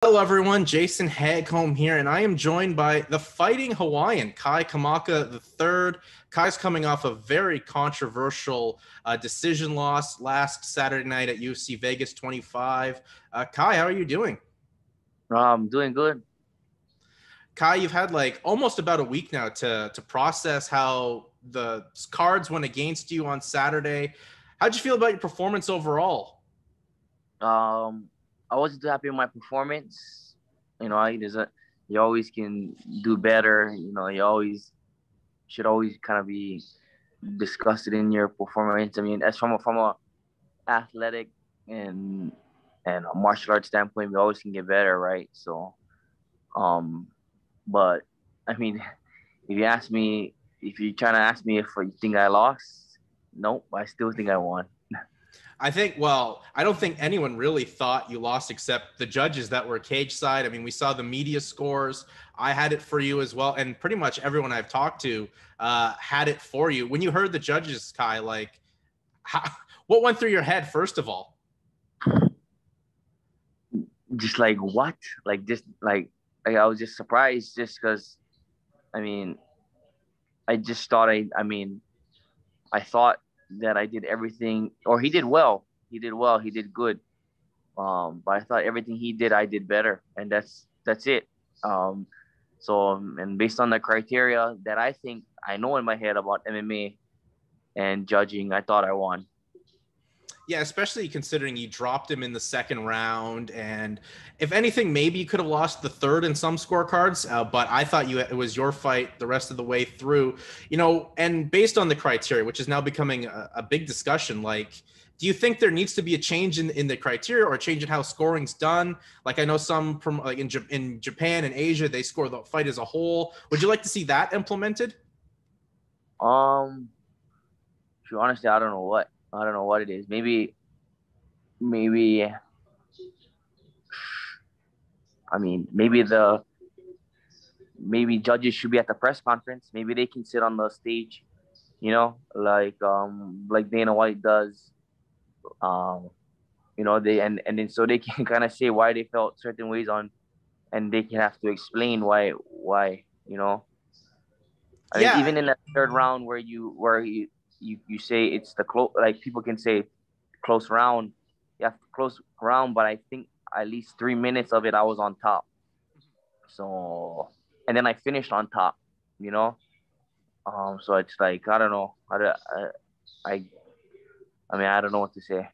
Hello, everyone. Jason Hagholm here, and I am joined by the Fighting Hawaiian, Kamaka the third. Kai's coming off a very controversial decision loss last Saturday night at UFC Vegas 25. Kai, how are you doing? Doing good. Kai, you've had like almost about a week now to process how the cards went against you on Saturday. How'd you feel about your performance overall? Um, I wasn't too happy with my performance. You always can do better. You always should always kind of be disgusted in your performance. I mean, as from a athletic and a martial arts standpoint, we always can get better, right? So, um, but I mean, if you're trying to ask me if you think I lost, nope, I still think I won. I don't think anyone really thought you lost except the judges that were cage side. I mean, we saw the media scores. I had it for you as well. And pretty much everyone I've talked to had it for you. When you heard the judges, Kai, like, how, what went through your head, first of all? Just like what? I was just surprised just because, I mean, I just thought I thought that I did everything, or he did well. He did well. He did good. But I thought everything he did, I did better, and that's it. And based on the criteria that I think I know in my head about MMA and judging, I thought I won. Yeah, especially considering you dropped him in the second round, and if anything, maybe you could have lost the third in some scorecards. But I thought it was your fight the rest of the way through. And based on the criteria, which is now becoming a big discussion, like, do you think there needs to be a change in the criteria or a change in how scoring's done? Like, I know some from like in Japan and Asia, they score the fight as a whole. Would you like to see that implemented? Um, Honestly, I don't know what it is. Maybe. I mean, maybe judges should be at the press conference. Maybe they can sit on the stage, like Dana White does. Um, they and then so they can kind of say why they felt certain ways on, and they can have to explain why. I mean, Yeah, even in that third round where you say it's the close, like people can say close round, yeah, close round, but I think at least 3 minutes of it I was on top. So, and then I finished on top, you know. So it's like I don't know. I, I mean I don't know what to say.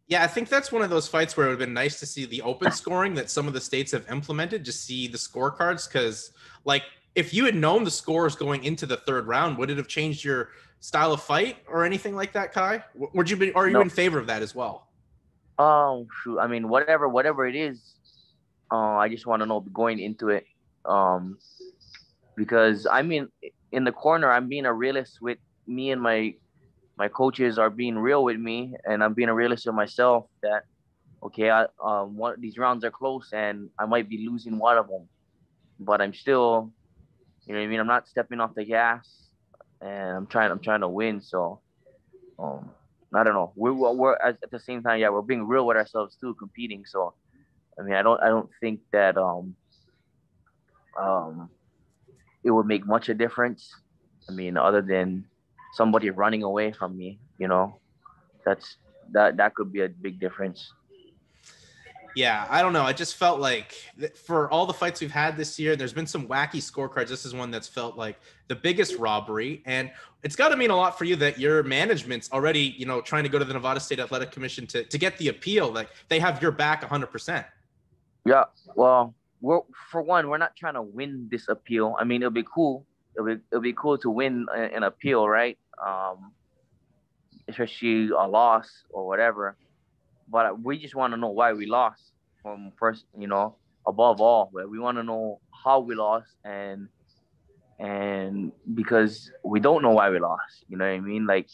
Yeah, I think that's one of those fights where it would have been nice to see the open scoring that some of the states have implemented, just see the scorecards. Because, like, if you had known the scores going into the third round, would it have changed your style of fight or anything like that, Kai? Would you be, are you No, in favor of that as well? shoot. I mean, whatever it is, I just want to know going into it, um, because I mean, in the corner, I'm being a realist with me and my coaches are being real with me, and I'm being a realist with myself that okay, one of these rounds are close, and I might be losing one of them, but I'm still, you know what I mean. I'm not stepping off the gas, and I'm trying to win. So, um, I don't know. We're at the same time, yeah, we're being real with ourselves too, competing. So, I mean, I don't think that um it would make much a difference. I mean, other than somebody running away from me, that's that could be a big difference. Yeah, I don't know. I just felt like for all the fights we've had this year, there's been some wacky scorecards. This is one that's felt like the biggest robbery. And it's got to mean a lot for you that your management's already, trying to go to the Nevada State Athletic Commission to get the appeal. Like, they have your back 100%. Yeah, well, we're not trying to win this appeal. I mean, it'll be cool. It'll be cool to win an appeal, right? Especially a loss or whatever. But we just want to know why we lost from first, above all. But we want to know how we lost, and because we don't know why we lost, you know what I mean? Like,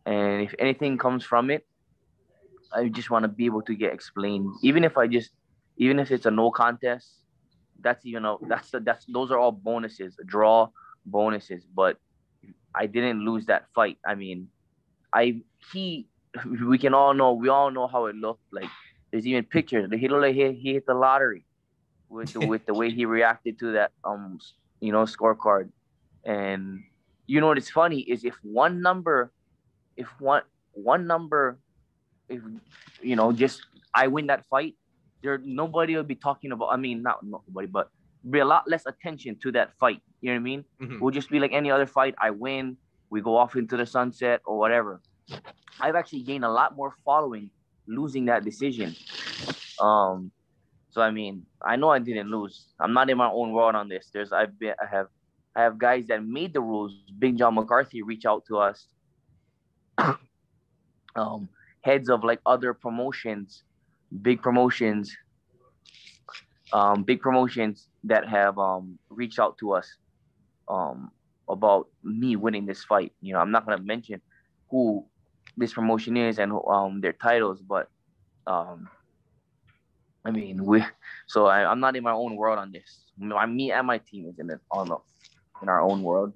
and if anything comes from it, I just want to be able to get explained. Even if it's a no contest, that's those are all bonuses, a draw bonuses. But I didn't lose that fight. I mean, I he we all know how it looked. Like there's even pictures. He looked like he hit the lottery. with the way he reacted to that scorecard. And you know what's funny is if one number, if just I win that fight, nobody will be talking about. I mean, not nobody, but be a lot less attention to that fight. You know what I mean? Mhm. We'll just be like any other fight. I win, we go off into the sunset or whatever. I've actually gained a lot more following losing that decision. So I mean, I know I didn't lose. I'm not in my own world on this. I have guys that made the rules. Big John McCarthy reach out to us. Heads of like other promotions, big promotions that have reached out to us about me winning this fight. I'm not gonna mention who this promotion is and their titles, but I mean I'm not in my own world on this. Me and my team is in our own world.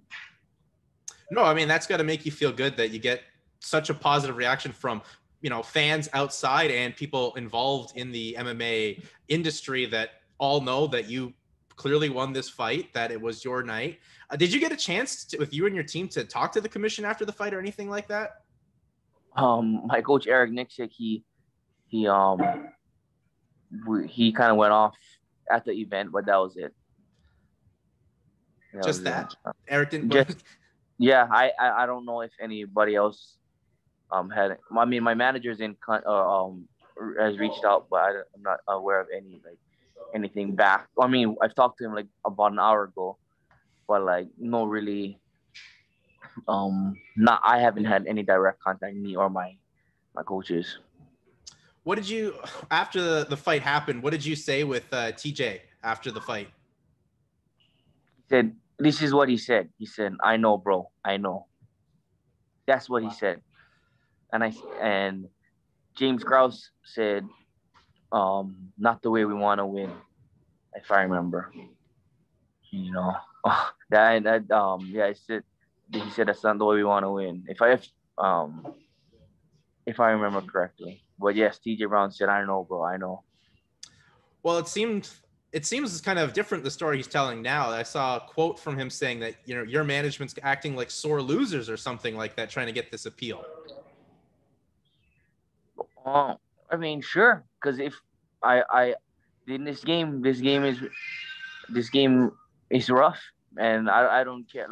No, I mean that's got to make you feel good that you get such a positive reaction from fans outside and people involved in the MMA industry that all know that you clearly won this fight, that it was your night. Did you get a chance with you and your team to talk to the commission after the fight or anything like that? My coach Eric Nixick, he kind of went off at the event, but that was it. Just that? Eric didn't. Yeah, I don't know if anybody else had. I mean, my manager's has reached out, but I'm not aware of anything back. I mean, I've talked to him like about an hour ago, but like no really. I haven't had any direct contact, me or my coaches. What did you, after the fight happened, what did you say with TJ after the fight? He said, this is what he said. He said, I know, bro. I know. That's what he said. And James Krause said, not the way we want to win, if I remember. He said that's not the way we want to win. If I remember correctly. But yes, TJ Brown said, I know, bro, I know. Well, it seems kind of different, the story he's telling now. I saw a quote from him saying that, your management's acting like sore losers or something like that, trying to get this appeal. I mean, sure. Because if I in this game is rough, and I don't care.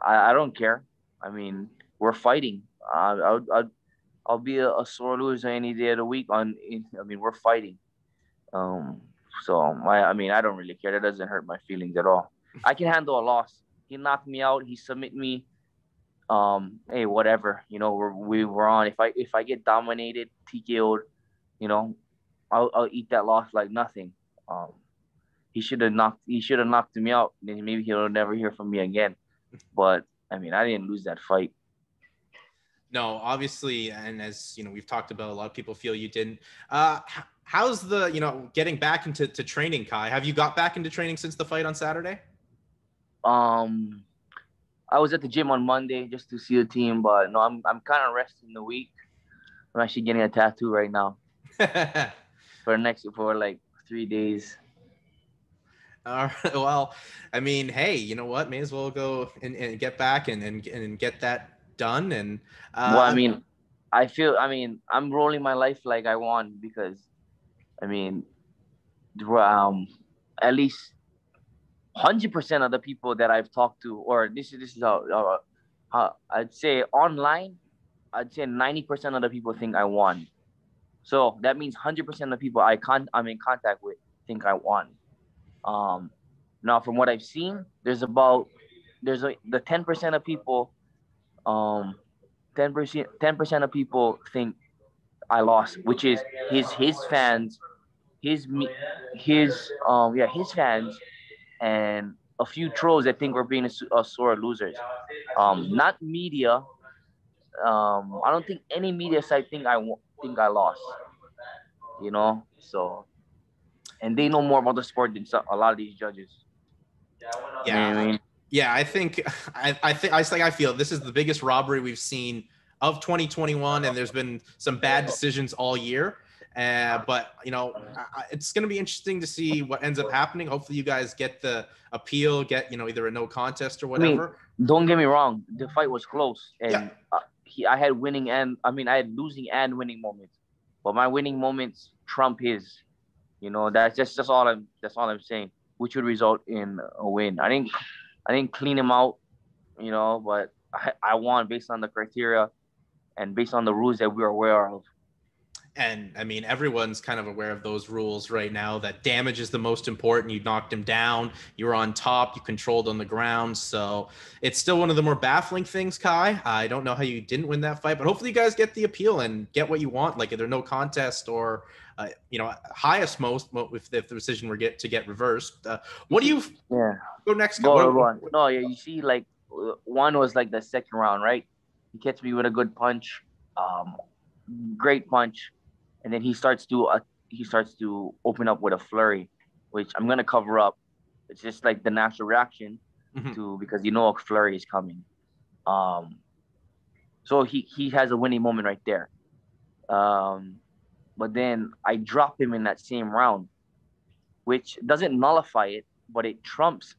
I don't care. I mean, we're fighting. I'll be a sore loser any day of the week. We're fighting. So I don't really care. That doesn't hurt my feelings at all. I can handle a loss. He knocked me out. He submit me. Hey, whatever. We're on. If I get dominated, TKO'd, I'll eat that loss like nothing. He should have knocked me out. Then maybe he'll never hear from me again. But I didn't lose that fight. No, obviously, and as we've talked about, a lot of people feel you didn't. How's the getting back into training, Kai? Have you got back into training since the fight on Saturday? I was at the gym on Monday just to see the team, but no, I'm kind of resting the week. I'm actually getting a tattoo right now for like 3 days. All right. Well, hey, you know what? May as well go and get back and get that done. And I feel I'm rolling my life like I won because at least 100% of the people that I've talked to, or this is how I'd say online, I'd say 90% of the people think I won. So that means 100% of the people I'm in contact with think I won. Now from what I've seen, there's the 10% of people, 10% of people think I lost, which is his fans, his fans, and a few trolls that think we're being a sore losers. Not media. I don't think any media site think I lost. So, and they know more about the sport than a lot of these judges. Yeah. Yeah, I feel this is the biggest robbery we've seen of 2021, and there's been some bad decisions all year. But it's going to be interesting to see what ends up happening. Hopefully you guys get the appeal, get either a no contest or whatever. Don't get me wrong, the fight was close, and yeah. I had I had losing and winning moments, but my winning moments trump his. That's all I'm saying, which would result in a win. I didn't clean him out, but I won based on the criteria and based on the rules that we are aware of. And I mean, everyone's kind of aware of those rules right now, that damage is the most important. You knocked him down, you were on top, you controlled on the ground. So it's still one of the more baffling things, Kai. I don't know how you didn't win that fight, but hopefully you guys get the appeal and get what you want, like either no contest or, highest most if the decision were to get reversed. What do you go next? Go on. No, yeah, you see, like, one was like the second round, right? He catches me with a good punch, great punch. And then he starts to open up with a flurry, which I'm gonna cover up. It's just like the natural reaction because a flurry is coming. So he has a winning moment right there. But then I drop him in that same round, which doesn't nullify it, but it trumps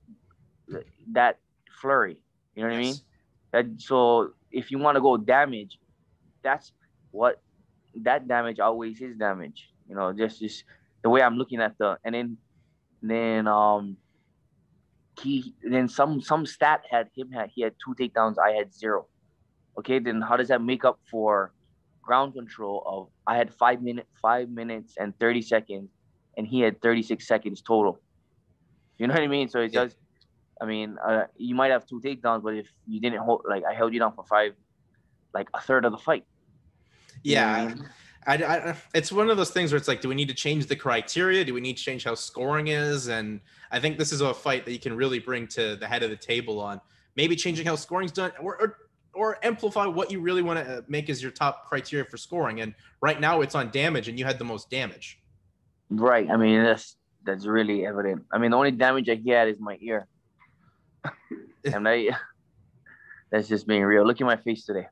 that flurry. You know what I mean? So if you want to go damage, that's what. That damage outweighs his damage, just the way I'm looking at and then some stat he had 2 takedowns, I had 0. Okay, then how does that make up for ground control of I had 5 minutes and 30 seconds, and he had 36 seconds total? You know what I mean? So it does. I mean, you might have 2 takedowns, but if you didn't hold, like I held you down for 5, like a third of the fight. Yeah, it's one of those things where it's like, do we need to change the criteria? Do we need to change how scoring is? And I think this is a fight that you can really bring to the head of the table on maybe changing how scoring's done, or amplify what you really want to make as your top criteria for scoring. And right now it's on damage, and you had the most damage. Right. I mean, that's really evident. I mean, the only damage I had is my ear. And that's just being real. Look at my face today.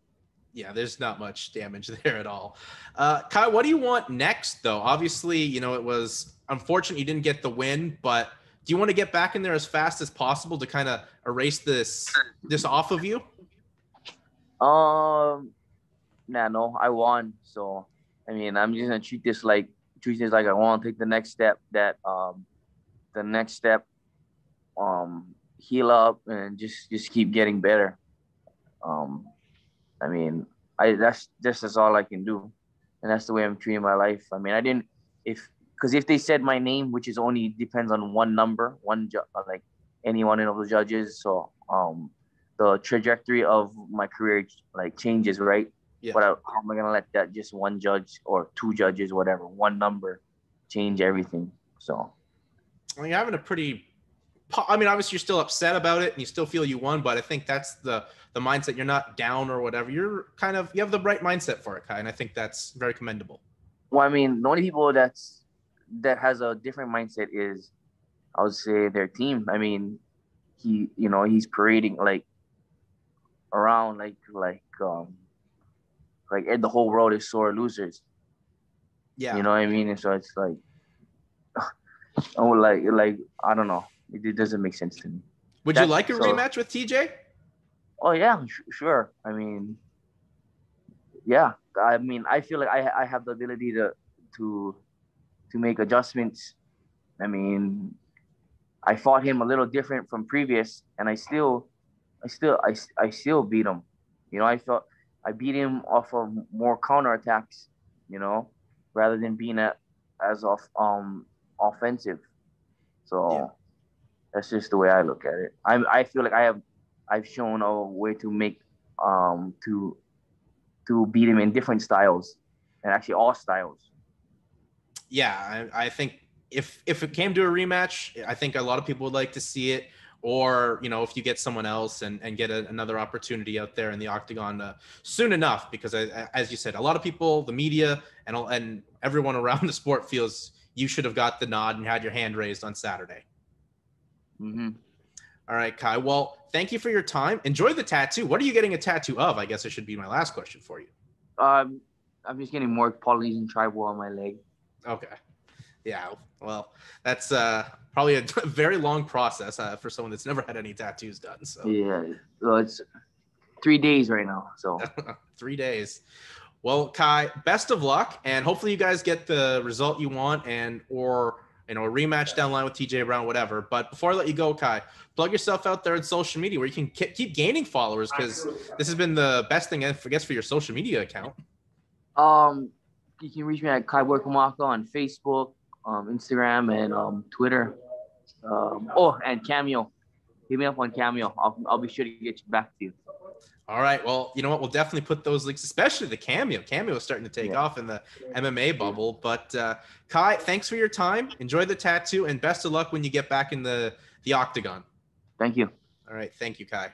Yeah, there's not much damage there at all. Kai, what do you want next, though? Obviously, it was unfortunate you didn't get the win, but do you want to get back in there as fast as possible to kind of erase this off of you? No, I won. So, I mean, I'm just gonna treat this like I want to take the next step. Heal up and just keep getting better. I mean, that's all I can do, and that's the way I'm treating my life. I mean, because if they said my name, which is only depends on one number, like any one of the judges, so the trajectory of my career like changes, right? Yeah. But how am I gonna let that just one judge or 2 judges, whatever, one number, change everything? So, I mean, you're having obviously you're still upset about it and you still feel you won, but I think that's the mindset. You're not down or whatever. You have the right mindset for it, Kai, and I think that's very commendable. Well, I mean, the only people that has a different mindset is, I would say, their team. I mean, he's parading like around like the whole world is sore losers. Yeah. You know what I mean? And so it's like, like I don't know. It doesn't make sense to me. Would you like a rematch with TJ? Oh yeah, sure. I mean, yeah. I mean, I feel like I have the ability to make adjustments. I mean, I fought him a little different from previous, and I still beat him. I beat him off of more counterattacks, rather than being as offensive. So that's just the way I look at it. I feel like I've shown a way to make to beat him in different styles, and actually all styles. Yeah, I think if it came to a rematch, I think a lot of people would like to see it. Or, if you get someone else and get another opportunity out there in the octagon soon enough, because as you said, a lot of people, the media and everyone around the sport feels you should have got the nod and had your hand raised on Saturday. Mm-hmm. All right, Kai. Well, thank you for your time. Enjoy the tattoo. What are you getting a tattoo of? I guess it should be my last question for you. I'm just getting more Polynesian tribal on my leg. Okay. Yeah. Well, that's probably a very long process for someone that's never had any tattoos done. So Yeah. So it's 3 days right now. So 3 days. Well, Kai, best of luck, and hopefully you guys get the result you want, and or a rematch down the line with TJ Brown, whatever. But before I let you go, Kai, plug yourself out there in social media where you can keep gaining followers, because this has been the best thing, I guess, for your social media account. You can reach me at Kamaka on Facebook, Instagram, and Twitter. And Cameo. Hit me up on Cameo. I'll be sure to get you back to you. All right. Well, you know what? We'll definitely put those links, especially the Cameo. Cameo is starting to take off in the MMA bubble. But Kai, thanks for your time. Enjoy the tattoo, and best of luck when you get back in the octagon. Thank you. All right. Thank you, Kai.